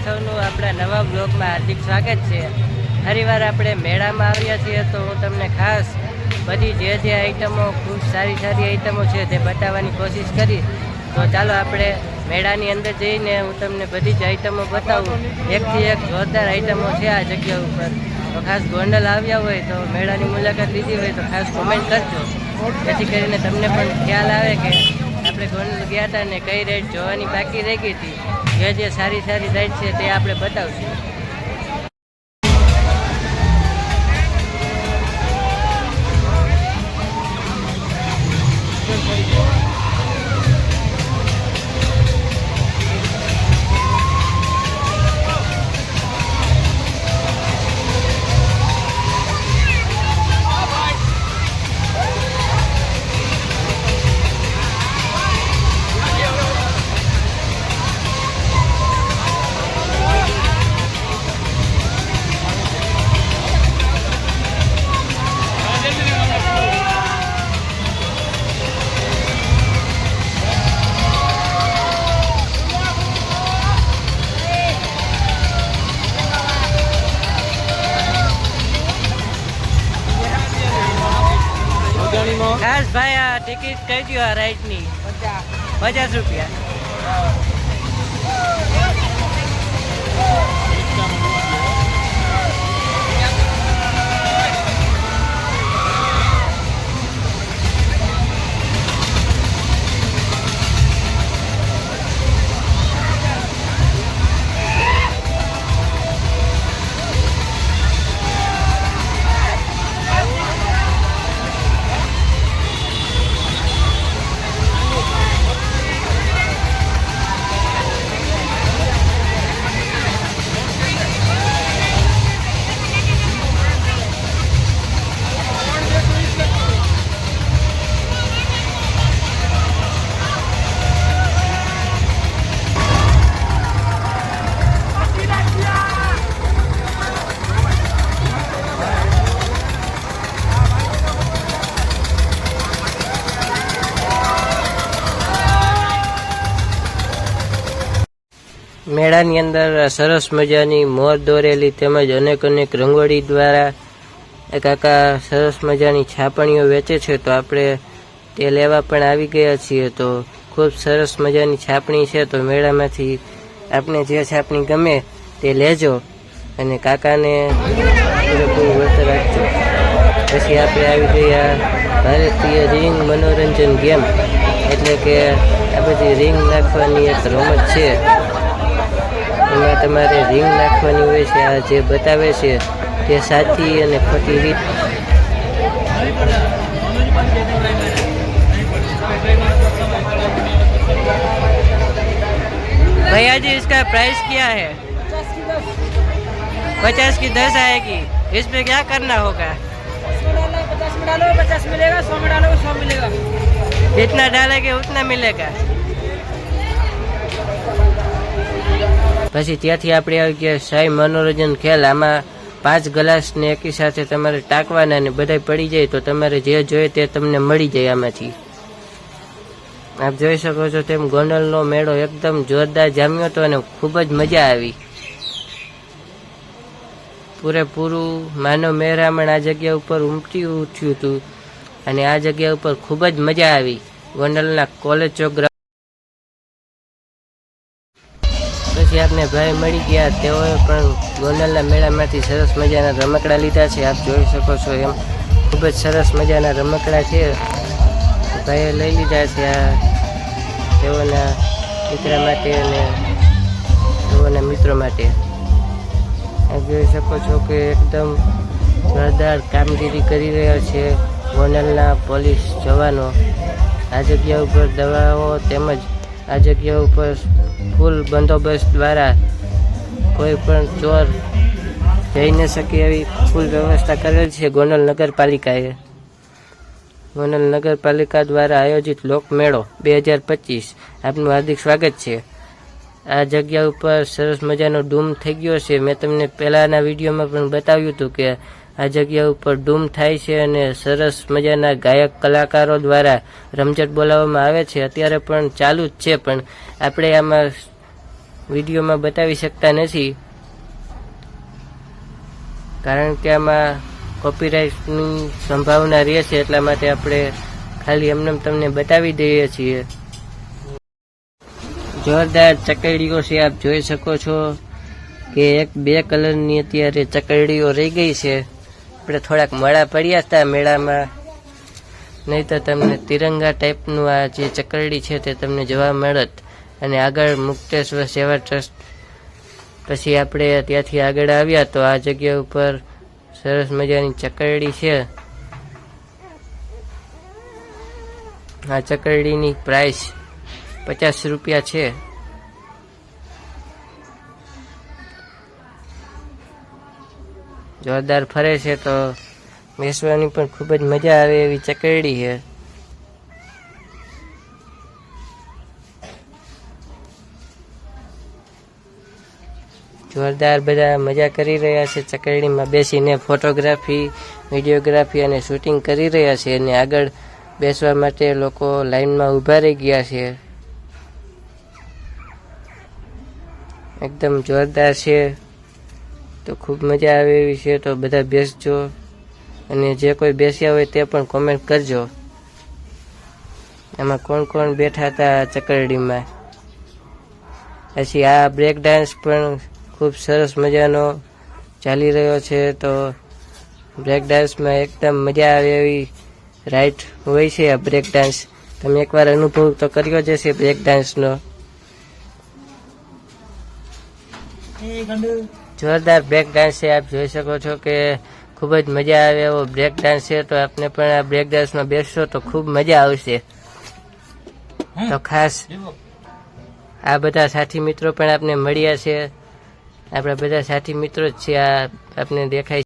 સૌનું આપણા નવા બ્લોગમાં હાર્દિક સ્વાગત છે। ફરીવાર આપણે મેળામાં આવ્યા છીએ તો હું તમને ખાસ બધી જે આઈટમો ખૂબ સારી આઈટમો છે તે બતાવવાની કોશિશ કરી। તો ચાલો આપણે મેળાની અંદર જઈને હું તમને બધી જ આઈટમો બતાવું। એકથી એક જોરદાર આઈટમો છે આ જગ્યા ઉપર। તો ખાસ ગોંડલ આવ્યા હોય તો મેળાની મુલાકાત લીધી હોય તો ખાસ કોમેન્ટ કરજો, જેથી કરીને તમને પણ ખ્યાલ આવે કે આપણે ગોંડલ ગયા હતા ને કઈ રાઈડ જોવાની બાકી રહી ગઈ હતી। જે સારી રાઈડ છે તે આપણે બતાવશું। ખાસ ભાઈ આ ટિકિટ કહી દો આ રાઈડની 50 રૂપિયા। મેળાની અંદર સરસ મજાની મોર દોરેલી તેમજ અનેક રંગોળી દ્વારા કાકા સરસ મજાની છાપણીઓ વેચે છે, તો આપણે તે લેવા પણ આવી ગયા છીએ। તો ખૂબ સરસ મજાની છાપણી છે, તો મેળામાંથી આપણે જે છાપણી ગમે તે લેજો અને કાકાને પૂરેપૂરું વળતર રાખજો। પછી આપણે આવી ગયા ભારતીય રિંગ મનોરંજન ગેમ, એટલે કે આ બધી રિંગ નાખવાની એક રમત છે। એમાં તમારે રિંગ નાખવાની હોય છે। આ જે બતાવે છે તે સાચી અને ખોટી રીત। भैया जी इसका प्राइस क्या है? 50 की 10 आएगी। इस पे क्या करना होगा? 50 में डालो 50 मिलेगा, 100 में डालो 100 मिलेगा। जितना डालेंगे उतना मिलेगा। પછી ત્યાંથી આપણે આવી ગયા સાઈ મનોરંજન ખેલ। આમાં 5 ગ્લાસ ને એકી સાથે તમારે ટાંકવાના ને બધા પડી જાય તો તમારે જે જોઈએ તે તમને મળી જાય આમાંથી। આપ જોઈ શકો છો તેમ ગોંડલનો મેળો એકદમ જોરદાર જામ્યો હતો અને ખૂબ જ મજા આવી। પૂરેપૂરું માનવ મહેરામણ આ જગ્યા ઉપર ઉમટી ઉઠ્યું હતું અને આ જગ્યા ઉપર ખૂબ જ મજા આવી। ગોંડલના કોલેજ ચોક પછી આપણે ભાઈ મળી ગયા, તેઓએ પણ ગોંડલના મેળામાંથી સરસ મજાના રમકડા લીધા છે। આપ જોઈ શકો છો એમ ખૂબ જ સરસ મજાના રમકડા છે, ભાઈએ લઈ લીધા છે આ તેઓના મિત્ર માટે અને તેઓના મિત્રો માટે। આપ જોઈ શકો છો કે એકદમ જોરદાર કામગીરી કરી રહ્યા છે ગોંડલના પોલીસ જવાનો। આ જગ્યા ઉપર દવાઓ તેમજ આ જગ્યા ઉપર ફૂલ બંદોબસ્ત દ્વારા કોઈ પણ ચોર જઈ ન શકે એવી ફૂલ વ્યવસ્થા કરેલ છે ગોંડલ નગરપાલિકાએ। ગોંડલ નગરપાલિકા દ્વારા આયોજિત લોકમેળો 2025 આપનું હાર્દિક સ્વાગત છે। આ જગ્યા ઉપર સરસ મજાનો ડૂમ થઈ ગયો છે। મેં તમને પહેલાના વિડીયોમાં પણ બતાવ્યું હતું કે આ જગ્યા ઉપર ડૂમ થાય છે અને સરસ મજાના ગાયક કલાકારો દ્વારા રમઝટ બોલાવવામાં આવે છે। અત્યારે પણ ચાલુ જ છે, પણ આપણે આમાં વિડીયોમાં બતાવી શકતા નથી, કારણ કે આમાં કોપીરાઇટની સંભાવના રહે છે. એટલા માટે આપણે ખાલી એમને તમને બતાવી દઈએ છીએ. જોરદાર ચકરડીઓ છે, આપ જોઈ શકો છો કે એક બે કલરની અત્યારે ચકરડીઓ રહી ગઈ છે. આપણે થોડાક મોડા પડ્યા હતા મેળામાં, નહીં તો તમને તિરંગા ટાઈપનું આ જે ચકરડી છે તે તમને જોવા મળત. અને આગળ મુક્તેશ્વર સેવા ટ્રસ્ટ પછી આપણે ત્યાંથી આગળ આવ્યા તો આ જગ્યા ઉપર સરસ મજાની ચકરડી છે. આ ચકરડીની પ્રાઇસ 50 રૂપિયા છે. જોરદાર ફરે છે તો બેસવાની પણ ખૂબ જ મજા આવે એવી ચકરડી છે. જોરદાર બધા મજા કરી રહ્યા છે ચકરડીમાં બેસીને, ફોટોગ્રાફી, વિડીયોગ્રાફી અને શૂટિંગ કરી રહ્યા છે. અને આગળ બેસવા માટે લોકો લાઈનમાં ઊભા રહી ગયા છે. એકદમ જોરદાર છે, તો ખૂબ મજા આવે એવી છે. તો બધા બેસજો, અને જે કોઈ બેસ્યા હોય તે પણ કોમેન્ટ કરજો એમાં કોણ કોણ બેઠા હતા ચકરડીમાં. પછી આ બ્રેક ડાન્સ પણ ખૂબ સરસ મજાનો ચાલી રહ્યો છે. તો બ્રેક ડાન્સમાં એકદમ મજા આવે એવી રાઈટ હોય છે આ બ્રેક ડાન્સ. તમે એકવાર અનુભવ તો કર્યો જ હશે બ્રેક ડાન્સનો. જોરદાર બ્રેક ડાન્સ છે, આપ જોઈ શકો છો કે ખૂબ જ મજા આવે એવો બ્રેક ડાન્સ છે. તો આપને પણ આ બ્રેક ડાન્સમાં બેસશો તો ખૂબ મજા આવશે. તો ખાસ આ બધા સાથી મિત્રો પણ આપને મળ્યા છે. આપણા બધા સાથી મિત્રો જ છે, આ આપને દેખાય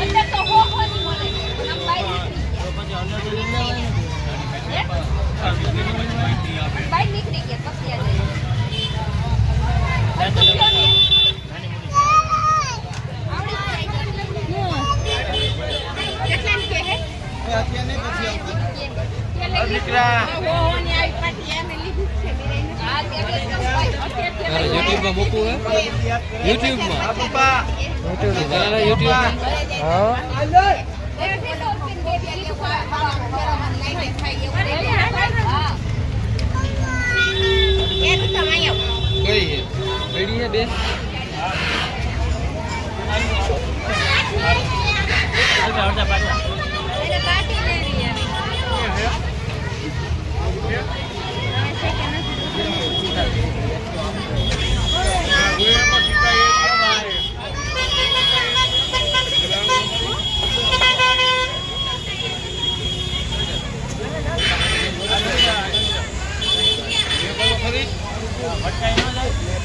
અંદર તો હો ની મળે આમ બાઈક નીકળી ગયા પછી આ યુટ્યુબમાં મૂકવું હે યુટ્યુબમાં હા કઈ હે કઈ હે બે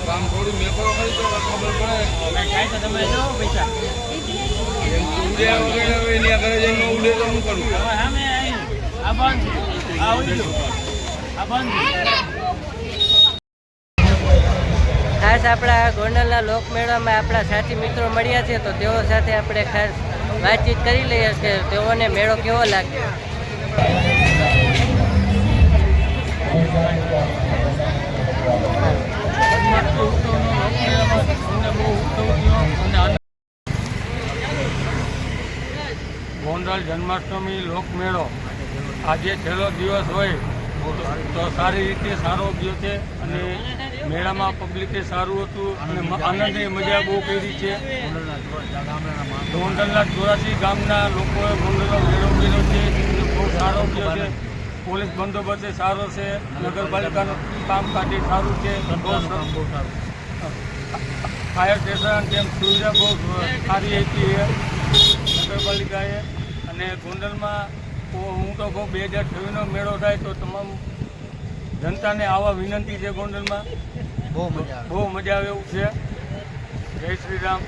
કામ થોડું મેકો ખરી તો ખબર પડે તો તમે જો પૈસા ઉડે વગેરે એની ઘરે જઈને ઉડે તો હું કરું સામે આ બંધ આ ઉડ્યું આ બંધ ખાસ આપણા ગોંડલના લોકમેળામાં આપણા સાથી મિત્રો મળ્યા છે તો તેઓ સાથે આપણે ખાસ વાતચીત કરી લઈએ કે તેઓને મેળો કેવો લાગ્યો. ગોંડલ જન્માષ્ટમી લોકમેળો આજે છેલ્લો દિવસ હોય તો સારી રીતે સારો ગયો છે અને મેળામાં પબ્લિકે સારું હતું અને આનંદની મજા બહુ કરી છે. ગોંડલના 84 ગામના લોકોએ ગોંડલનો મેળો કર્યો છે બહુ સારો ગયો છે. પોલીસ બંદોબસ્ત સારો છે. નગરપાલિકાનું કામકાજ સારું છે. ફાયર સ્ટેશન તેમ સુવિધા બહુ સારી હતી નગરપાલિકાએ. અને ગોંડલમાં હું તો કહું 2026નો મેળો થાય તો તમામ જનતાને આવા વિનંતી છે. ગોંડલમાં બહુ મજા આવે એવું છે. જય શ્રી રામ.